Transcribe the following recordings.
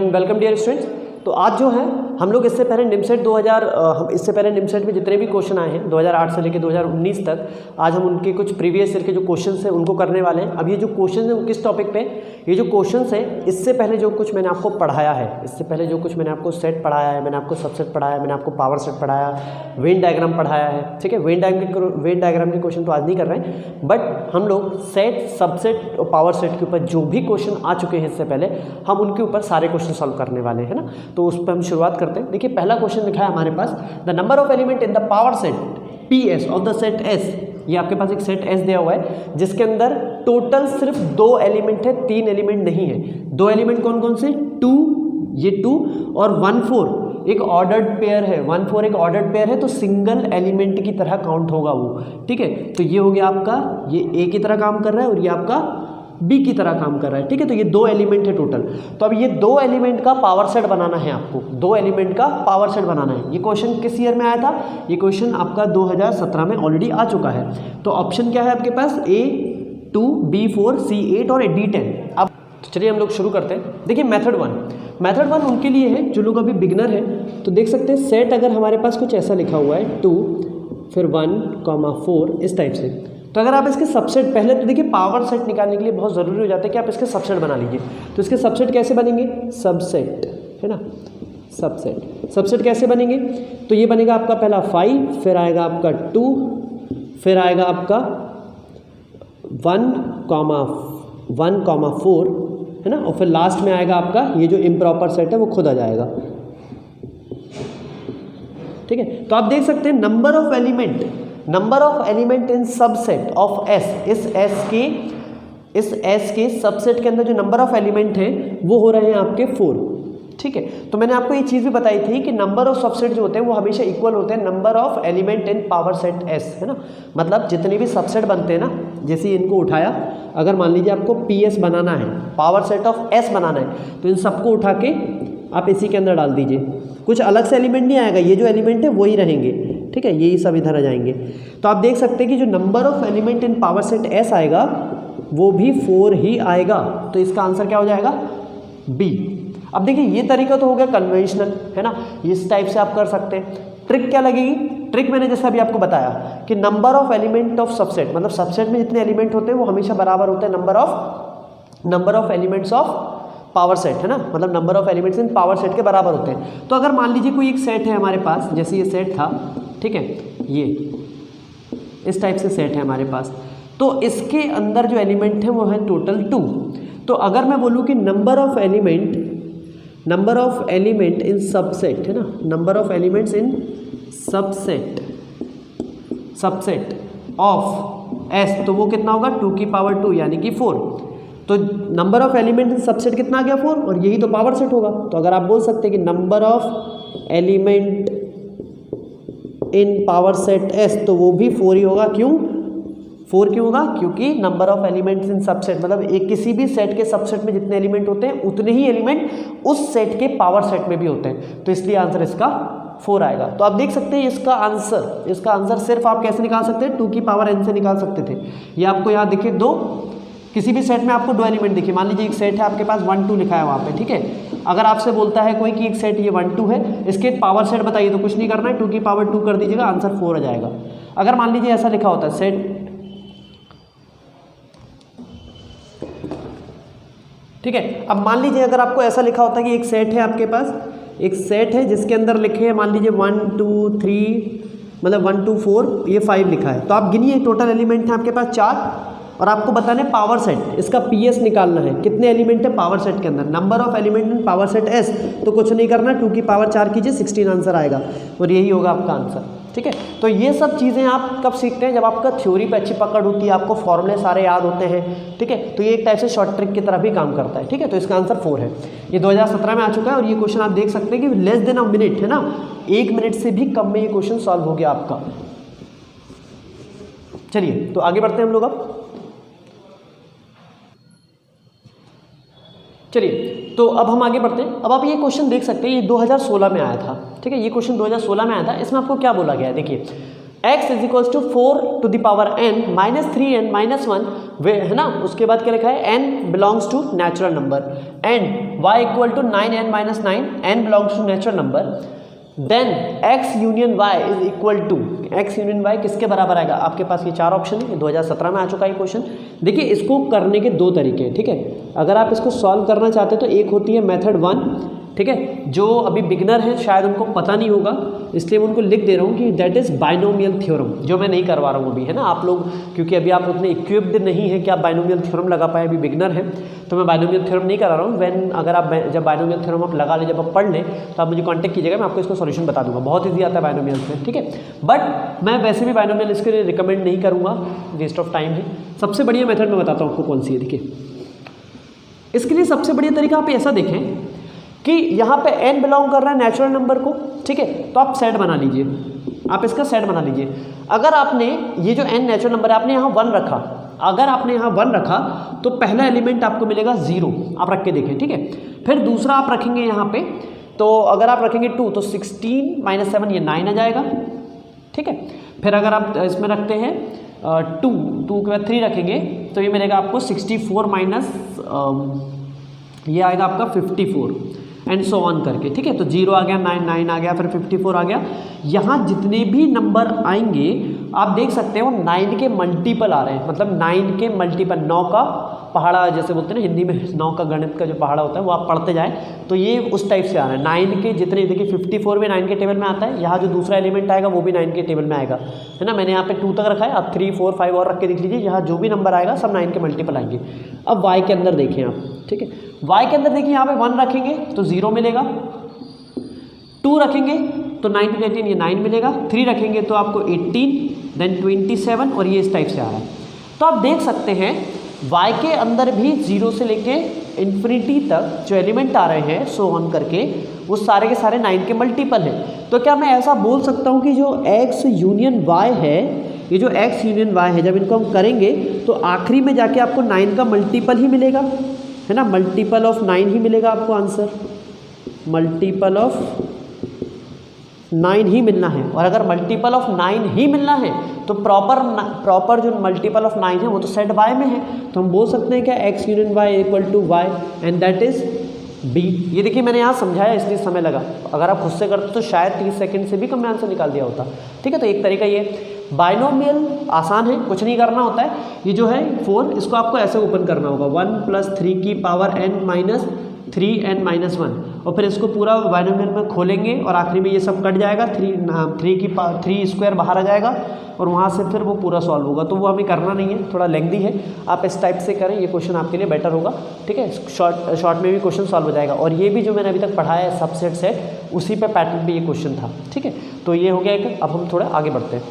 And welcome dear students. तो आज जो है हम लोग इससे पहले निमसेट 2000 इससे पहले निमसेट में जितने भी क्वेश्चन आए हैं 2008 से लेकर 2019 तक, आज हम उनके कुछ प्रीवियस ईयर के जो क्वेश्चंस हैं उनको करने वाले हैं। अब ये जो क्वेश्चन है वो किस टॉपिक पे, ये जो क्वेश्चंस है इससे पहले जो कुछ मैंने आपको पढ़ाया है, इससे पहले जो कुछ मैंने आपको सेट पढ़ाया है, मैंने आपको सबसेट पढ़ाया है, मैंने आपको पावर सेट पढ़ाया, वेन डायग्राम पढ़ाया है। ठीक है, वेन डायग्राम के क्वेश्चन तो आज नहीं कर रहे हैं, बट हम लोग सेट, सबसेट और पावर सेट के ऊपर जो भी क्वेश्चन आ चुके हैं इससे पहले, हम उनके ऊपर सारे क्वेश्चन सॉल्व करने वाले हैं ना। तो उस पर हम शुरुआत करते हैं। देखिए पहला क्वेश्चन लिखा है हमारे पास, the number of element in the power set P S of the set S. ये आपके पास एक सेट एस दिया हुआ है जिसके अंदर टोटल सिर्फ 2 एलिमेंट है, 3 एलिमेंट नहीं है। 2 एलिमेंट कौन कौन से? 2, ये 2 और 1 4 एक ऑर्डर्ड पेयर है। 1 4 एक ऑर्डर्ड पेयर है तो सिंगल एलिमेंट की तरह काउंट होगा वो। ठीक है, तो ये हो गया आपका, ये ए की तरह काम कर रहा है और ये आपका बी की तरह काम कर रहा है। ठीक है, तो ये 2 एलिमेंट है टोटल। तो अब ये 2 एलिमेंट का पावर सेट बनाना है आपको, 2 एलिमेंट का पावर सेट बनाना है। ये क्वेश्चन किस ईयर में आया था? ये क्वेश्चन आपका 2017 में ऑलरेडी आ चुका है। तो ऑप्शन क्या है आपके पास? A2, B4, C8 और D10। अब तो चलिए हम लोग शुरू करते हैं। देखिए मेथड 1 उनके लिए है जो लोग अभी बिगनर है। तो देख सकते हैं सेट अगर हमारे पास कुछ ऐसा लिखा हुआ है 2 फिर 1, 4 इस टाइप से। तो अगर आप इसके सबसेट, पहले तो देखिए पावर सेट निकालने के लिए बहुत ज़रूरी हो जाता है कि आप इसके सबसेट बना लीजिए। तो इसके सबसेट कैसे बनेंगे? सबसेट है ना, सबसेट कैसे बनेंगे? तो ये बनेगा आपका पहला 5, फिर आएगा आपका 2, फिर आएगा आपका 1, 4 है ना, और फिर लास्ट में आएगा आपका ये जो इम्प्रॉपर सेट है वो खुद आ जाएगा। ठीक है, तो आप देख सकते हैं number of element in subset of S, इस एस के सबसेट के अंदर जो नंबर ऑफ एलिमेंट हैं वो हो रहे हैं आपके 4। ठीक है, तो मैंने आपको ये चीज़ भी बताई थी कि नंबर ऑफ सबसेट जो होते हैं वो हमेशा इक्वल होते हैं number of element in power set S, है ना। मतलब जितने भी सबसेट बनते हैं ना, जैसे इनको उठाया, अगर मान लीजिए आपको पी एस बनाना है, पावर सेट ऑफ एस बनाना है, तो इन सबको उठा के आप इसी के अंदर डाल दीजिए। कुछ अलग से एलिमेंट नहीं आएगा, ये जो एलिमेंट है वही रहेंगे। ठीक है, यही सब इधर आ जाएंगे। तो आप देख सकते हैं कि जो number of element in power set S आएगा वो भी 4 ही आएगा। तो इसका आंसर क्या हो जाएगा? बी। अब देखिए ये तरीका तो हो गया कन्वेंशनल, है ना, इस टाइप से आप कर सकते हैं। ट्रिक क्या लगेगी? ट्रिक मैंने जैसे अभी आपको बताया कि number of element of subset, मतलब सबसेट में जितने एलिमेंट होते हैं वो हमेशा बराबर होते हैं number of elements of power set, है ना, मतलब number of elements in power set के बराबर होते हैं। तो अगर मान लीजिए कोई एक सेट है हमारे पास, जैसे ये सेट था, ठीक है, ये इस टाइप से सेट है हमारे पास, तो इसके अंदर जो एलिमेंट है वो है टोटल 2। तो अगर मैं बोलूँ कि number of element in subset, है ना, number of elements in subset of S, तो वो कितना होगा? 2 की पावर 2 यानी कि 4। तो number of element in subset कितना आ गया? 4, और यही तो पावर सेट होगा। तो अगर आप बोल सकते हैं कि number of element in power set S, तो वो भी 4 ही होगा। क्यों 4 क्यों होगा? क्योंकि number of elements in subset, मतलब एक किसी भी सेट के सबसेट में जितने एलिमेंट होते हैं उतने ही एलिमेंट उस सेट के पावर सेट में भी होते हैं। तो इसलिए आंसर इसका 4 आएगा। तो आप देख सकते हैं इसका आंसर सिर्फ आप कैसे निकाल सकते हैं? 2 की पावर n से निकाल सकते थे। ये आपको यहाँ देखिए, 2 किसी भी सेट में आपको 2 एलिमेंट दिखे, मान लीजिए एक सेट है आपके पास 1 2 लिखा है वहाँ पे। ठीक है, अगर आपसे बोलता है कोई कि एक सेट ये 1 2 है, इसके पावर सेट बताइए, तो कुछ नहीं करना है, 2 की पावर 2 कर दीजिएगा, आंसर 4 आ जाएगा। अगर मान लीजिए ऐसा लिखा होता है सेट, ठीक है, अब मान लीजिए अगर आपको ऐसा लिखा होता है कि एक सेट है आपके पास, एक सेट है जिसके अंदर लिखे हैं मान लीजिए 1 2 3, मतलब 1 2 4, ये 5 लिखा है, तो आप गिनिए टोटल एलिमेंट है आपके पास 4, और आपको बताना है पावर सेट, इसका पीएस निकालना है, कितने एलिमेंट है पावर सेट के अंदर, number of element in power set S. तो कुछ नहीं करना, 2 की पावर 4 कीजिए, 16 आंसर आएगा, और यही होगा आपका आंसर। ठीक है, तो ये सब चीज़ें आप कब सीखते हैं? जब आपका थ्योरी पे अच्छी पकड़ होती है, आपको फॉर्मूले सारे याद होते हैं। ठीक है, तो ये एक टाइप से शॉर्ट ट्रिक की तरह भी काम करता है। ठीक है, तो इसका आंसर 4 है। ये 2017 में आ चुका है, और ये क्वेश्चन आप देख सकते हैं कि लेस देन अ मिनट, है ना, 1 मिनट से भी कम में ये क्वेश्चन सॉल्व हो गया आपका। चलिए तो आगे बढ़ते हैं हम लोग। अब चलिए तो अब हम आगे बढ़ते हैं। अब आप ये क्वेश्चन देख सकते हैं, ये 2016 में आया था। ठीक है, ये क्वेश्चन 2016 में आया था। इसमें आपको क्या बोला गया है? देखिए x is equals to 4 to the power n minus 3n minus 1 वे है ना, उसके बाद क्या लिखा है n belongs to natural number and y equal to 9n minus 9 n belongs to natural number, then x union y is equal to x union y किसके बराबर आएगा। आपके पास ये 4 ऑप्शन है, 2017 में आ चुका है क्वेश्चन। देखिए इसको करने के 2 तरीके हैं, ठीक है। अगर आप इसको सॉल्व करना चाहते हैं तो एक होती है मेथड 1, ठीक है, जो अभी बिगनर है शायद उनको पता नहीं होगा, इसलिए मैं उनको लिख दे रहा हूँ कि दैट इज़ बाइनोमियल थ्योरम, जो मैं नहीं करवा रहा हूँ अभी, है ना। आप लोग क्योंकि अभी आप उतने इक्विप्ड नहीं है कि आप बाइनोमियल थ्योरम लगा पाए, अभी बिगनर है, तो मैं बाइनोमियल थ्योरम नहीं करा रहा हूँ। व्हेन अगर आप जब बाइनोमियल थ्योरम आप लगा ले, जब आप पढ़ लें तो आप मुझे कॉन्टैक्ट कीजिएगा, मैं आपको इसको सॉल्यूशन बता दूंगा। बहुत ईजी आता है बाइनोमियल में, ठीक है। बट मैं वैसे भी बाइनोमियल इसके लिए रिकमेंड नहीं करूँगा, वेस्ट ऑफ टाइम है। सबसे बढ़िया मेथड मैं बताता हूँ आपको कौन सी है। देखिए इसके लिए सबसे बढ़िया तरीका आप ऐसा देखें कि यहाँ पे n बिलोंग कर रहा है नेचुरल नंबर को, ठीक है, तो आप सेट बना लीजिए, आप इसका सेट बना लीजिए। अगर आपने ये जो n नेचुरल नंबर है आपने यहाँ 1 रखा, अगर आपने यहाँ 1 रखा तो पहला एलिमेंट आपको मिलेगा 0, आप रख के देखें, ठीक है। फिर दूसरा आप रखेंगे यहाँ पे, तो अगर आप रखेंगे 2 तो 16 माइनस 7 ये 9 आ जाएगा, ठीक है। फिर अगर आप इसमें रखते हैं 2 के बाद 3 रखेंगे तो ये मिलेगा आपको 64 माइनस ये आएगा आपका 54 एंड सो ऑन करके, ठीक है। तो 0 आ गया, 9 आ गया, फिर 54 आ गया। यहाँ जितने भी नंबर आएंगे आप देख सकते हो 9 के मल्टीपल आ रहे हैं, मतलब 9 के मल्टीपल, 9 का पहाड़ा जैसे बोलते हैं ना हिंदी में, 9 का गणित का जो पहाड़ा होता है वो आप पढ़ते जाएं, तो ये उस टाइप से आ रहा है। 9 के जितने, देखिए 54 भी 9 के टेबल में आता है, यहाँ जो दूसरा एलिमेंट आएगा वो भी 9 के टेबल में आएगा, है ना। मैंने यहाँ पे 2 तक रखा है, आप 3, 4, 5 और रख के देख लीजिए, यहाँ जो भी नंबर आएगा सब 9 के मल्टीपल आएंगे। अब y के अंदर देखें आप, ठीक है, y के अंदर देखिए यहाँ पे 1 रखेंगे तो 0 मिलेगा, 2 रखेंगे तो 9 × 18 ये 9 मिलेगा, 3 रखेंगे तो आपको 18, देन 27 और ये इस टाइप से आ रहा है। तो आप देख सकते हैं y के अंदर भी 0 से लेके इन्फिनिटी तक जो एलिमेंट आ रहे हैं सो ऑन करके वो सारे के सारे 9 के मल्टीपल हैं। तो क्या मैं ऐसा बोल सकता हूँ कि जो x यूनियन y है, ये जो x यूनियन y है, जब इनको हम करेंगे तो आखिरी में जाके आपको 9 का मल्टीपल ही मिलेगा, है ना, मल्टीपल ऑफ 9 ही मिलेगा आपको आंसर, मल्टीपल ऑफ 9 ही मिलना है। और अगर मल्टीपल ऑफ 9 ही मिलना है तो प्रॉपर जो मल्टीपल ऑफ 9 है वो तो सेट y में है, तो हम बोल सकते हैं क्या x union y equal to y and that is b। ये देखिए मैंने यहाँ समझाया इसलिए समय लगा, अगर आप खुद से करते तो शायद 30 सेकंड से भी कम में आंसर निकाल दिया होता, ठीक है। तो एक तरीका ये बाइनोमियल आसान है, कुछ नहीं करना होता है। ये जो है 4 इसको आपको ऐसे ओपन करना होगा, 1 + 3 की power n minus 3n minus 1, और फिर इसको पूरा बाइनोमियल में खोलेंगे और आखिरी में ये सब कट जाएगा, 3 स्क्वायर बाहर आ जाएगा और वहाँ से फिर वो पूरा सॉल्व होगा। तो वो हमें करना नहीं है, थोड़ा लेंथी है, आप इस टाइप से करें, ये क्वेश्चन आपके लिए बेटर होगा, ठीक है। शॉर्ट में भी क्वेश्चन सॉल्व हो जाएगा। और ये भी जो मैंने अभी तक पढ़ाया है सबसेट सेट, उसी पे पैटर्न पे ये क्वेश्चन था, ठीक है। तो ये हो गया एक। अब हम थोड़ा आगे बढ़ते हैं,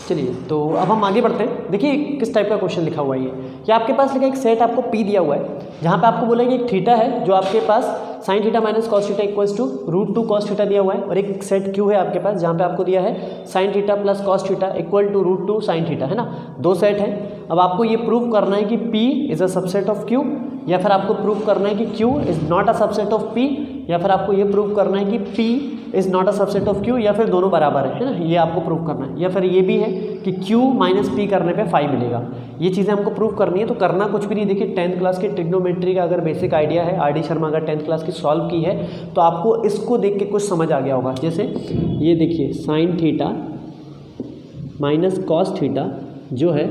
चलिए तो अब हम आगे बढ़ते हैं। देखिए किस टाइप का क्वेश्चन लिखा हुआ है ये आपके पास लिखा एक सेट आपको P दिया हुआ है, जहाँ पे आपको बोला कि एक थीटा है जो आपके पास sin theta minus cos theta equals to √2 cos theta दिया हुआ है, और एक सेट Q है आपके पास जहाँ पे आपको दिया है sin theta plus cos theta equal to √2 sin theta, है ना। 2 सेट है। अब आपको ये प्रूव करना है कि P is a subset of Q, या फिर आपको प्रूव करना है कि Q is not a subset of P, या फिर आपको ये प्रूव करना है कि P is not a subset of Q, या फिर दोनों बराबर है ना, ये आपको प्रूव करना है। या फिर ये भी है कि Q माइनस P करने पे 5 मिलेगा। ये चीज़ें हमको प्रूव करनी है। तो करना कुछ भी नहीं, देखिए 10th क्लास की ट्रिग्नोमेट्री का अगर बेसिक आइडिया है, RD शर्मा अगर 10th क्लास की सॉल्व की है तो आपको इसको देख के कुछ समझ आ गया होगा। जैसे ये देखिए sin theta minus cos theta जो है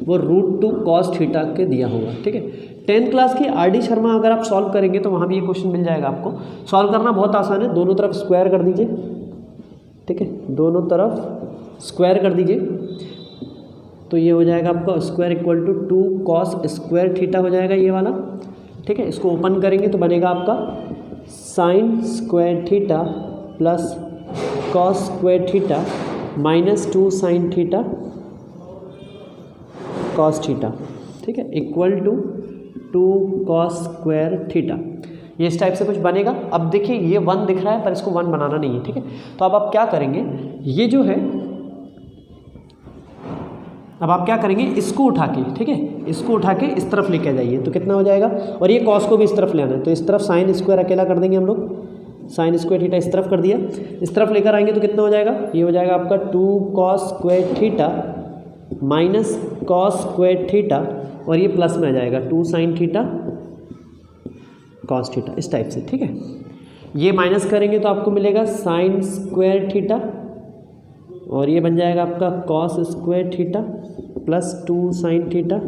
वो √2 cos थीटा के दिया होगा, ठीक है। 10th क्लास की RD शर्मा अगर आप सॉल्व करेंगे तो वहाँ भी ये क्वेश्चन मिल जाएगा आपको। सॉल्व करना बहुत आसान है, दोनों तरफ स्क्वायर कर दीजिए, ठीक है, दोनों तरफ स्क्वायर कर दीजिए, तो ये हो जाएगा आपका square equal to 2 cos square theta हो जाएगा ये वाला, ठीक है। इसको ओपन करेंगे तो बनेगा आपका sin square theta plus cos square theta minus 2 sin theta cos theta, ठीक है, equal to 2 cos square theta. ये इस टाइप से कुछ बनेगा। अब देखिए ये 1 दिख रहा है पर इसको 1 बनाना नहीं है, ठीक है। तो अब आप क्या करेंगे, ये जो है अब आप क्या करेंगे, इसको उठा के, ठीक है, इसको उठा के इस तरफ लेके जाइए तो कितना हो जाएगा, और ये cos को भी इस तरफ ले आना है तो इस तरफ sin स्क्वायर अकेला कर देंगे हम लोग, साइन स्क्वायर थीटा इस तरफ कर दिया, इस तरफ लेकर आएंगे तो कितना हो जाएगा, ये हो जाएगा आपका 2 cos square theta minus cos square theta और ये प्लस में आ जाएगा 2 साइन थीटा कॉस थीटा, इस टाइप से। ठीक है, ये माइनस करेंगे तो आपको मिलेगा साइन स्क्वायर थीटा और ये बन जाएगा आपका cos square theta plus 2 sine theta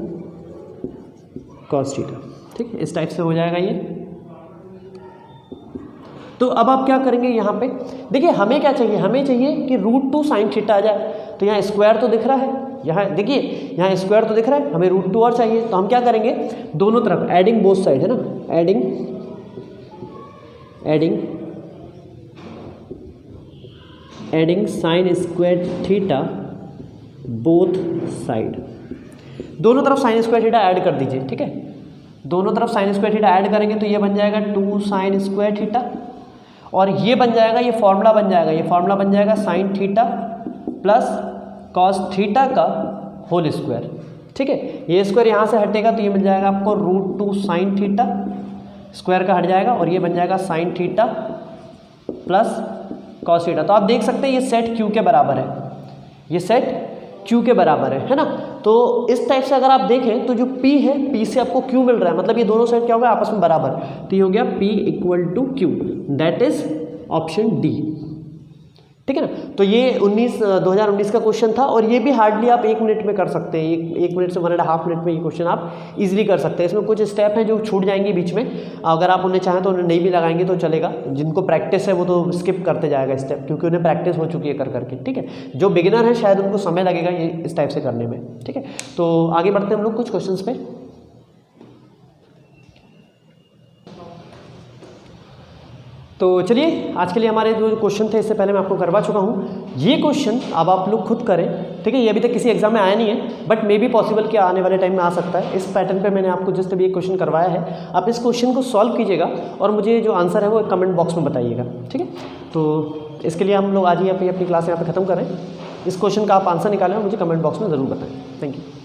cos theta. ठीक है, इस टाइप से हो जाएगा ये। तो अब आप क्या करेंगे यहाँ पे, देखिए हमें क्या चाहिए, हमें चाहिए कि √2 साइन थीटा आ जाए। तो यहाँ स्क्वायर तो दिख रहा है, यहाँ देखिए यहाँ स्क्वायर तो दिख रहा है, हमें √2 और चाहिए। तो हम क्या करेंगे, दोनों तरफ एडिंग बोथ साइड है ना, adding sine square theta both side, दोनों तरफ साइन स्क्वायर थीटा ऐड कर दीजिए। ठीक है, दोनों तरफ साइन स्क्वायर थीटा ऐड करेंगे तो ये बन जाएगा 2 साइन स्क्वायर थीटा और ये बन जाएगा, ये फॉर्मूला बन जाएगा, ये फॉर्मूला बन जाएगा sine theta plus cos theta का होल स्क्वायर। ठीक है, ये स्क्वायर यहाँ से हटेगा तो ये मिल जाएगा आपको √2 साइन थीटा, स्क्वायर का हट जाएगा और ये बन जाएगा sine theta plus cos theta. तो आप देख सकते हैं ये सेट क्यू के बराबर है, ये सेट क्यू के बराबर है ना। तो इस टाइप से अगर आप देखें तो जो P है, P से आपको Q मिल रहा है, मतलब ये दोनों सेट क्या हो गया आपस में बराबर। तो ये हो गया P = Q, that is option D. ठीक है ना, तो ये 2019 का क्वेश्चन था और ये भी हार्डली आप 1 मिनट में कर सकते हैं, 1 मिनट से 1.5 मिनट में ये क्वेश्चन आप इजीली कर सकते हैं। इसमें कुछ स्टेप हैं जो छूट जाएंगे बीच में, अगर आप उन्हें चाहें तो उन्हें नहीं भी लगाएंगे तो चलेगा। जिनको प्रैक्टिस है वो तो स्किप करते जाएगा स्टेप, क्योंकि उन्हें प्रैक्टिस हो चुकी है कर करके। ठीक है, जो बिगिनर है शायद उनको समय लगेगा ये इस टाइप से करने में। ठीक है, तो आगे बढ़ते हैं हम लोग कुछ क्वेश्चन पे। तो चलिए आज के लिए हमारे जो क्वेश्चन थे इससे पहले मैं आपको करवा चुका हूँ। ये क्वेश्चन अब आप लोग खुद करें। ठीक है, ये अभी तक किसी एग्जाम में आया नहीं है, बट मे बी पॉसिबल कि आने वाले टाइम में आ सकता है। इस पैटर्न पे मैंने आपको जिस भी एक क्वेश्चन करवाया है, आप इस क्वेश्चन को सॉल्व कीजिएगा और मुझे जो आंसर है वो कमेंट बॉक्स में बताइएगा। ठीक है, तो इसके लिए हम लोग आज ही अपनी क्लास यहाँ पर ख़त्म करें। इस क्वेश्चन का आप आंसर निकालें और मुझे कमेंट बॉक्स में ज़रूर बताएँ। Thank you.